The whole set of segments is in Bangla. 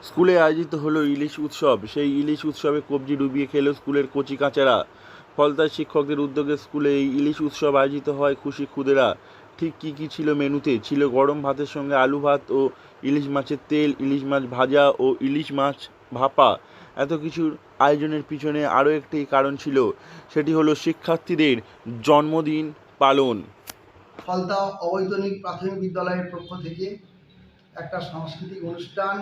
স্কুলে আয়োজিত হলো ইলিশ উৎসব। সেই ইলিশ উৎসবে কবজি ডুবিয়ে খেলো স্কুলের কচিকাঁচারা। ফলতার শিক্ষকদের উদ্যোগে স্কুলে এই ইলিশ উৎসব আয়োজিত হয় খুশি খুদেরা। ঠিক কী কী ছিল মেনুতে? ছিল গরম ভাতের সঙ্গে আলু ভাত ও ইলিশ মাছের তেল, ইলিশ মাছ ভাজা ও ইলিশ মাছ ভাপা। এত কিছুর আয়োজনের পিছনে আরও একটি কারণ ছিল, সেটি হলো শিক্ষার্থীদের জন্মদিন পালন। ফলতা অবৈতনিক প্রাথমিক বিদ্যালয়ের পক্ষ থেকে একটা সাংস্কৃতিক অনুষ্ঠান,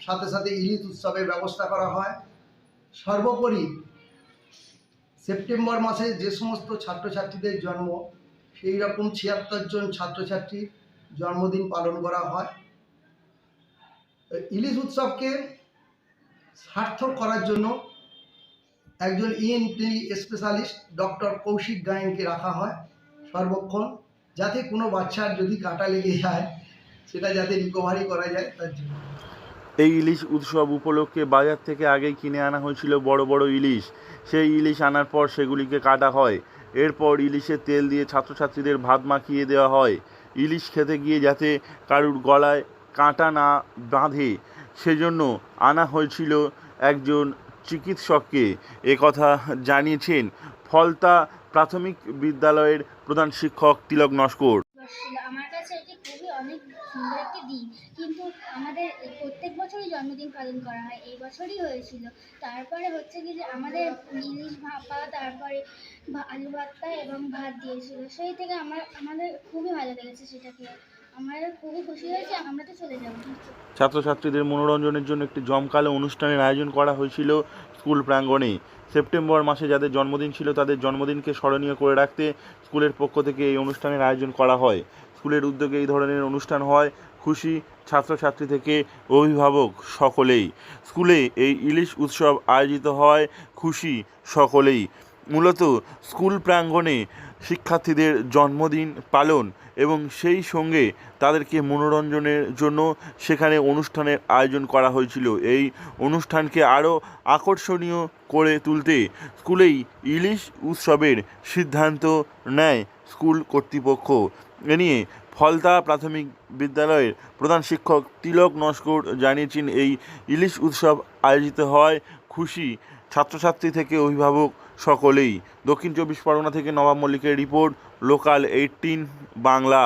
সাথে সাথে ইলিশ উৎসবের ব্যবস্থা করা হয়। সর্বোপরি সেপ্টেম্বর মাসে যে সমস্ত ছাত্রছাত্রীদের জন্ম, সেই রকম ৭৬ জন ছাত্রছাত্রীর জন্মদিন পালন করা হয়। ইলিশ উৎসবকে সার্থক করার জন্য একজন ইএনটি স্পেশালিস্ট ডক্টর কৌশিক গায়েনকে রাখা হয় সর্বক্ষণ, যাতে কোনো বাচ্চার যদি কাঁটা লেগে যায় সেটা যাতে রিকভারি করা যায় তার জন্য। এই ইলিশ উৎসব উপলক্ষে বাজার থেকে আগেই কিনে আনা হয়েছিল বড় বড় ইলিশ। সেই ইলিশ আনার পর সেগুলিকে কাটা হয়। এরপর ইলিশের তেল দিয়ে ছাত্রছাত্রীদের ভাত মাখিয়ে দেওয়া হয়। ইলিশ খেতে গিয়ে যাতে কারুর গলায় কাঁটা না বাঁধে সেজন্য আনা হয়েছিল একজন চিকিৎসককে। একথা জানিয়েছেন ফলতা প্রাথমিক বিদ্যালয়ের প্রধান শিক্ষক তিলক নস্কর। আমার কাছে এটি খুবই অনেক সুন্দর একটি দিন, কিন্তু আমাদের প্রত্যেক বছরই জন্মদিন পালন করা হয়, এই বছরই হয়েছিল। তারপরে হচ্ছে কি যে আমাদের ইলিশ ভাপা, তারপরে আলু ভর্তা এবং ভাত দিয়েছিল, সেই থেকে আমাদের খুবই ভালো লেগেছে সেটাকে। আমরা খুবই খুশি হয়েছি, আমরা তো চলে যাবো। ছাত্রছাত্রীদের মনোরঞ্জনের জন্য একটি জমকালো অনুষ্ঠানের আয়োজন করা হয়েছিল স্কুল প্রাঙ্গণে। সেপ্টেম্বর মাসে যাদের জন্মদিন ছিল তাদের জন্মদিনকে স্মরণীয় করে রাখতে স্কুলের পক্ষ থেকে এই অনুষ্ঠানের আয়োজন করা হয়। স্কুলের উদ্যোগে এই ধরনের অনুষ্ঠান হয় খুশি ছাত্রছাত্রী থেকে অভিভাবক সকলেই। স্কুলে এই ইলিশ উৎসব আয়োজিত হয় খুশি সকলেই। মূলত স্কুল প্রাঙ্গণে শিক্ষার্থীদের জন্মদিন পালন এবং সেই সঙ্গে তাদেরকে মনোরঞ্জনের জন্য সেখানে অনুষ্ঠানের আয়োজন করা হয়েছিল। এই অনুষ্ঠানকে আরও আকর্ষণীয় করে তুলতে স্কুলেই ইলিশ উৎসবের সিদ্ধান্ত নেয় স্কুল কর্তৃপক্ষ। এ নিয়ে ফলতা প্রাথমিক বিদ্যালয়ের প্রধান শিক্ষক তিলক নস্কর জানিয়েছেন, এই ইলিশ উৎসব আয়োজিত হয় খুশি ছাত্রছাত্রী থেকে অভিভাবক সকলেই। দক্ষিণ ২৪ পরগনা থেকে নবাব মল্লিকের রিপোর্ট, লোকাল 18 বাংলা।